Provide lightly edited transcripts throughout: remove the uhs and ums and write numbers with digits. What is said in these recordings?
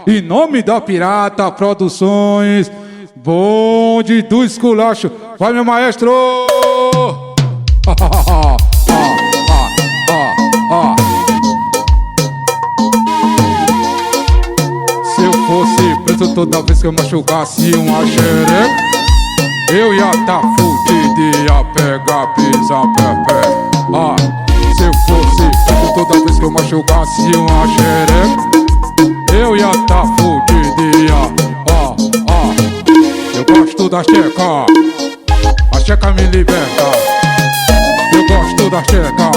Em nome da Pirata Produções, bonde do esculacho. Vai, meu maestro! Se eu fosse preso toda vez que eu machucasse uma xereca, eu ia tá fudido e ia pegar pisa-pé-pé. Se eu fosse preso toda vez que eu machucasse uma xereca, eu ia tá fudido e ia. Eu gosto da checa, a checa me liberta. Eu gosto da checa,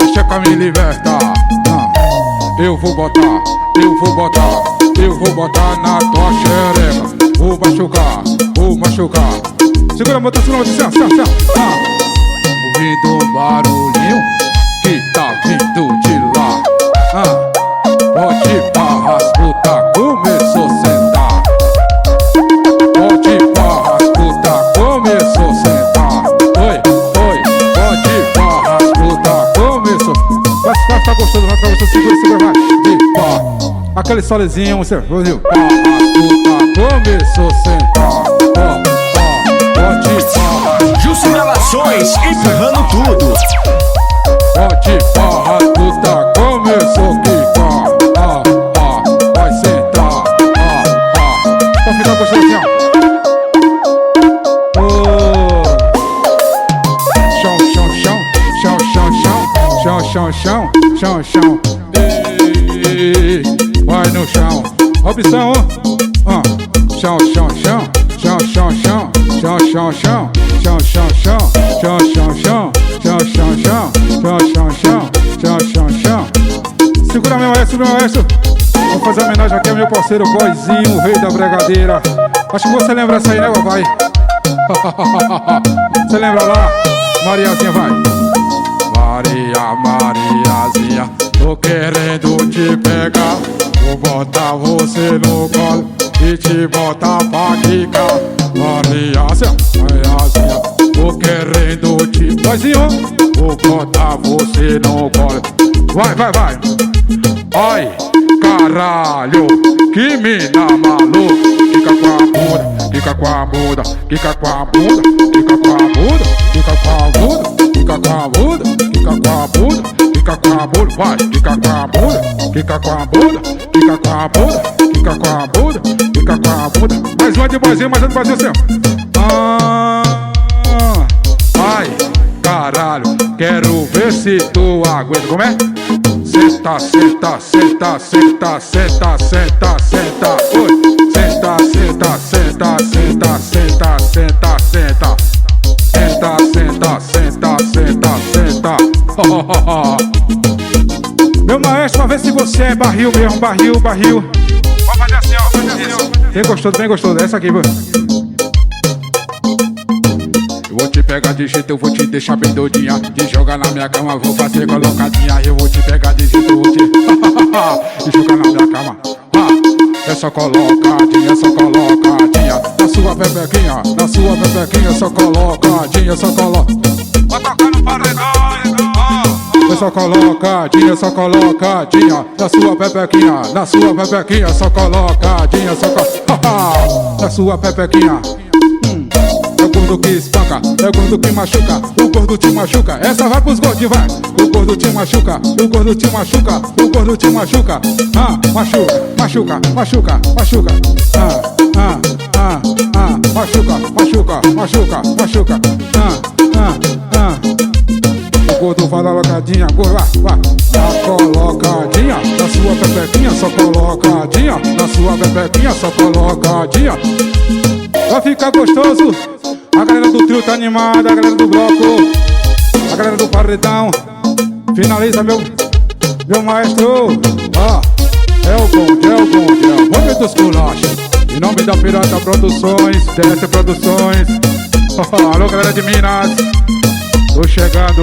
a checa me liberta. Eu vou botar, eu vou botar, eu vou botar na tua xereca. Vou machucar, vou machucar. Segura a mão, segura a mão, assim. Ouvindo um barulhinho que tá vindo de lá. Pode barras, puta, começou a sentar. Pode barras, puta, começou a sentar. Oi, pode barras, puta, começou. Vai ficar gostoso, vai ficar gostoso, segura, vai. De pá, aquele solezinho, você viu? Barras, puta, começou a sentar. Pode barras. Justo Gravações, empurrando tudo. Pode barras, puta, começou a quicar. Vai sentar. Vai ficar gostoso assim, ó. Chão. Vai no chão. Opção, chão. Segura meu maestro. Vou fazer uma homenagem aqui ao meu parceiro Boizinho, o rei da bregadeira. Acho que você lembra essa aí, né, papai? Você lembra lá? Mariazinha, vai. Mariazinha, tô querendo te pegar. Vou botar você no colo e te botar pra quicar. Mariazinha, tô querendo te... Boizinho, vou botar você no colo. Vai. Ai, caralho, que mina maluca. Fica com a bunda, fica com a bunda, fica com a bunda, fica com a bunda, fica com a bunda, fica com a bunda, fica com a bunda, fica com a bunda, vai, fica com a bunda, fica com a bunda, fica com a bunda, fica com a bunda, fica com a bunda. Mais uma de boizinho, mais uma de boizinho assim. Ai, caralho, quero ver se tu aguenta. Como é? Senta. Oi. Senta. Meu maestro, pra ver se você é barril mesmo, barril. Vamos fazer assim, ó. Bem gostoso. Essa aqui, mano. Eu vou te pegar de jeito, eu vou te deixar bem doidinha. Te jogar na minha cama, vou fazer colocadinha. Eu vou te pegar de jeito, eu vou te jogar na minha cama. É só colocadinha. Na sua bebequinha, só colocadinha, só coloca. Vai tocar no paredão. É só colocadinha. Na sua bebequinha, só colocadinha, só coloca. Na sua bebequinha. É o gordo que espanca, é o gordo que machuca, o gordo te machuca. Essa vai pros gordinhos, vai. O gordo te machuca. Machuca. O gordo vai na locadinha, gordo, vai. Tá colocadinha, na sua bebequinha, só colocadinha. Na sua bebequinha, só colocadinha. Vai ficar gostoso. A galera do trio tá animada, a galera do bloco, a galera do paredão. Finaliza meu maestro. É o bonde dos culachos. Em nome da Pirata Produções, TS Produções. Alô, galera de Minas, tô chegando.